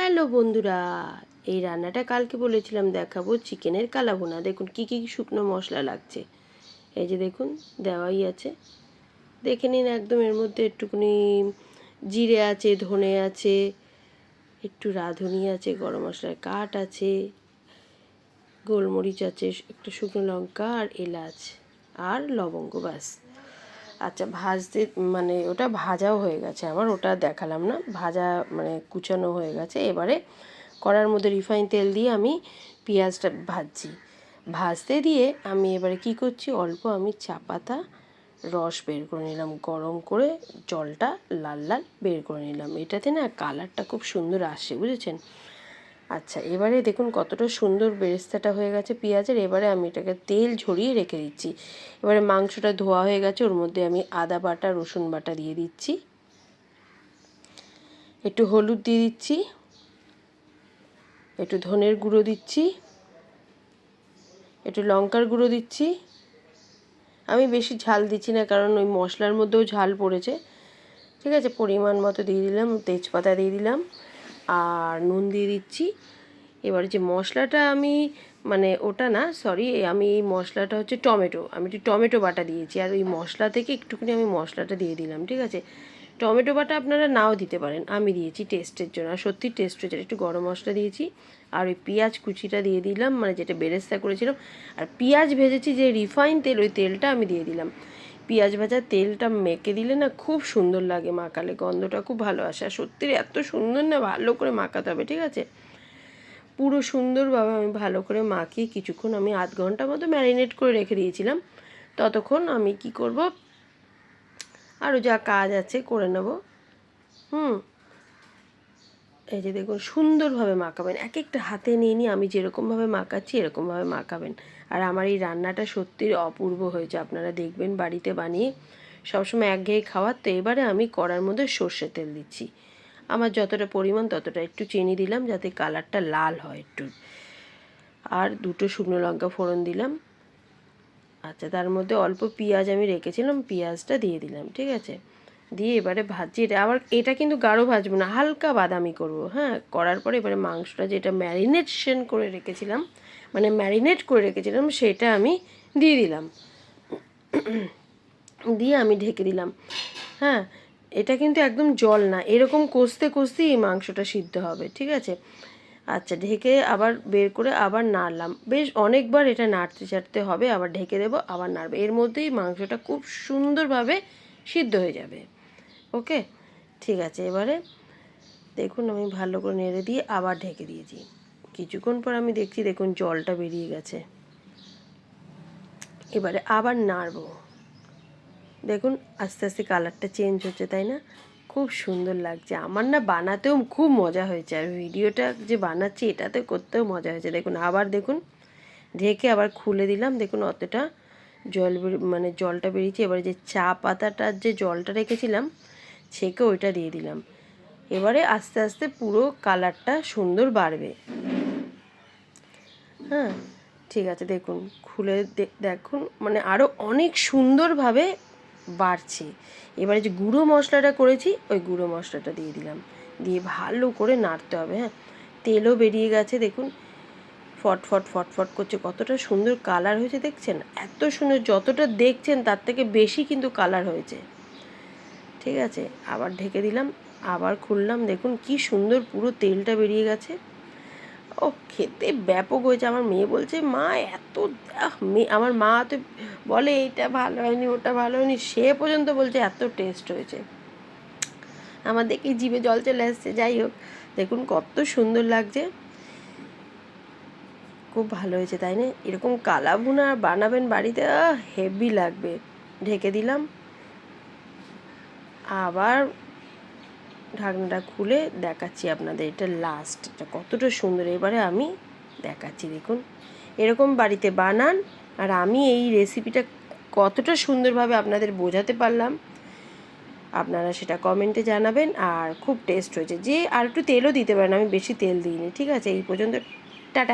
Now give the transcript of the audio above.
Hello বন্ধুরা, এই রান্নাটা কালকে বলেছিলাম দেখাবো, চিকেনের কালাভুনা। দেখুন কি কি শুকনো মশলা লাগছে। এই যে দেখুন দেওয়াই আছে, দেখে নিন। একদম এর মধ্যে একটুখানি জিরে আছে, ধনে আছে, একটু রাঁধুনি আছে, গরম মশলার কাঠ আছে, গোলমরিচ আছে, একটু শুকনো লঙ্কা আর এলাচ আর লবঙ্গ, ব্যাস। আচ্ছা, ভাজতে মানে ওটা ভাজাও হয়ে গেছে আমার, ওটা দেখালাম না। ভাজা মানে কুচানো হয়ে গেছে। এবারে কড়ার মধ্যে রিফাইন তেল দিয়ে আমি পেঁয়াজটা ভাজতে দিয়ে আমি এবারে কি করছি, অল্প আমি চা পাতা রস বের করে নিলাম, গরম করে জলটা লাল লাল বের করে নিলাম। এটাতে না কালারটা খুব সুন্দর আসে, বুঝেছেন? আচ্ছা, এবারে দেখুন কতটা সুন্দর বেরেস্তাটা হয়ে গেছে পেঁয়াজের। এবারে আমি এটাকে তেল ঝরিয়ে রেখে দিচ্ছি। এবারে মাংসটা ধোয়া হয়ে গেছে, ওর মধ্যে আমি আদা বাটা রসুন বাটা দিয়ে দিচ্ছি, একটু হলুদ দিয়ে দিচ্ছি, একটু ধনের গুঁড়ো দিচ্ছি, একটু লঙ্কার গুঁড়ো দিচ্ছি। আমি বেশি ঝাল দিচ্ছি না, কারণ ওই মশলার মধ্যেও ঝাল পড়েছে। ঠিক আছে, পরিমাণ মতো দিয়ে দিলাম, তেজপাতা দিয়ে দিলাম আর নুন দিয়ে দিচ্ছি। এবারে যে মশলাটা আমি মানে ওটা না, সরি, আমি এই মশলাটা হচ্ছে টমেটো, আমি একটু টমেটো বাটা দিয়েছি, আর ওই মশলা থেকে একটুখানি আমি মশলাটা দিয়ে দিলাম। ঠিক আছে, টমেটো বাটা আপনারা নাও দিতে পারেন, আমি দিয়েছি টেস্টের জন্য, আর সত্যি টেস্ট হয়েছে। একটু গরম মশলা দিয়েছি আর ওই পেঁয়াজ কুচিটা দিয়ে দিলাম, মানে যেটা বেরেস্তা করেছিলাম। আর পেঁয়াজ ভেজেছি যে রিফাইন তেল, ওই তেলটা আমি দিয়ে দিলাম। পেঁয়াজ ভাজা তেলটা মেখে দিলে না খুব সুন্দর লাগে, মাখালে গন্ধটা খুব ভালো আসে। আর সত্যি এত সুন্দর না, ভালো করে মাখাতে হবে। ঠিক আছে, পুরো সুন্দরভাবে আমি ভালো করে মাখিয়ে কিছুক্ষণ আমি আধ ঘন্টা মতো ম্যারিনেট করে রেখে দিয়েছিলাম। ততক্ষণ আমি কি করব, আরও যা কাজ আছে করে নেব। এই যে দেখুন সুন্দরভাবে মাখাবেন, এক একটা হাতে নিয়ে নিয়ে আমি যেরকমভাবে মাখাচ্ছি এরকমভাবে মাখাবেন। আর আমার এই রান্নাটা সত্যিই অপূর্ব হয়েছে, আপনারা দেখবেন বাড়িতে বানিয়ে। সবসময় একঘেয়ে খাওয়ার তো। এবারে আমি কড়ার মধ্যে সর্ষের তেল দিচ্ছি, আমার যতটা পরিমাণ ততটা, একটু চিনি দিলাম যাতে কালারটা লাল হয় একটু, আর দুটো শুকনো লঙ্কা ফোড়ন দিলাম। আচ্ছা, তার মধ্যে অল্প পেঁয়াজ আমি রেখেছিলাম, পেঁয়াজটা দিয়ে দিলাম। ঠিক আছে, দিয়ে এবারে ভাজছি। এটা আবার এটা কিন্তু গাঢ় ভাজবো না, হালকা বাদামি করব। হ্যাঁ, করার পরে এবারে মাংসটা যেটা ম্যারিনেট করে রেখেছিলাম সেটা আমি দিয়ে দিলাম, দিয়ে আমি ঢেকে দিলাম। হ্যাঁ, এটা কিন্তু একদম জল না, এরকম কষতে কষতেই এই মাংসটা সিদ্ধ হবে। ঠিক আছে, আচ্ছা, ঢেকে আবার বের করে আবার নাড়লাম, বেশ অনেকবার এটা নাড়তে চাড়তে হবে, আবার ঢেকে দেবো, আবার নাড়বে। এর মধ্যেই মাংসটা খুব সুন্দরভাবে সিদ্ধ হয়ে যাবে। ওকে, ঠিক আছে। এবারে দেখুন আমি ভালো করে নেড়ে দিয়ে আবার ঢেকে দিয়েছি। কিছুক্ষণ পর আমি দেখছি, দেখুন জলটা বেরিয়ে গেছে। এবারে আবার নাড়বো। দেখুন আস্তে আস্তে কালারটা চেঞ্জ হচ্ছে, তাই না? খুব সুন্দর লাগছে। আমার না বানাতেও খুব মজা হয়েছে, আর ভিডিওটা যে বানাচ্ছি এটাতে করতেও মজা হয়েছে। দেখুন আবার দেখুন ঢেকে আবার খুলে দিলাম, দেখুন অতটা মানে জলটা বেরিয়েছে। এবারে যে চা পাতাটার যে জলটা রেখেছিলাম ছেঁকে ওইটা দিয়ে দিলাম। এবারে আস্তে আস্তে পুরো কালারটা সুন্দর বাড়বে। হ্যাঁ, ঠিক আছে, দেখুন খুলে দেখুন মানে আরও অনেক সুন্দরভাবে বাড়ছে। এবারে যে গুঁড়ো মশলাটা করেছি ওই গুঁড়ো মশলাটা দিয়ে দিলাম, দিয়ে ভালো করে নাড়তে হবে। হ্যাঁ, তেলও বেরিয়ে গেছে, দেখুন ফটফট ফটফট করছে, কতটা সুন্দর কালার হয়েছে দেখছেন? এত সুন্দর, যতটা দেখছেন তার থেকে বেশি কিন্তু কালার হয়েছে। ঠিক আছে, আবার ঢেকে দিলাম, আবার খুললাম, দেখুন কি সুন্দর পুরো তেলটা বেরিয়ে গেছে। ও খেতে ব্যাপক হয়েছে। আমার মেয়ে বলছে, মা এত, আমার মা তো বলে এইটা ভালো হয়নি ওটা ভালো হয়নি, সে পর্যন্ত বলছে এত টেস্ট হয়েছে। আমার দেখি জিভে জল চলে আসছে। যাই হোক, দেখুন কত সুন্দর লাগছে, খুব ভালো হয়েছে, তাই না? এরকম কালাভুনা বানাবেন বাড়িতে, হেভি লাগবে। ঢেকে দিলাম, আবার ঢাকনাটা খুলে দেখাচ্ছি আপনাদের, এটা লাস্ট, এটা কতটা সুন্দর। এবারে আমি দেখাচ্ছি, দেখুন এরকম বাড়িতে বানান। আর আমি এই রেসিপিটা কতটা সুন্দরভাবে আপনাদের বোঝাতে পারলাম আপনারা সেটা কমেন্টে জানাবেন। আর খুব টেস্ট হয়েছে, যে আর একটু তেলও দিতে পারেন, আমি বেশি তেল দিইনি। ঠিক আছে, এই পর্যন্ত, টাটা।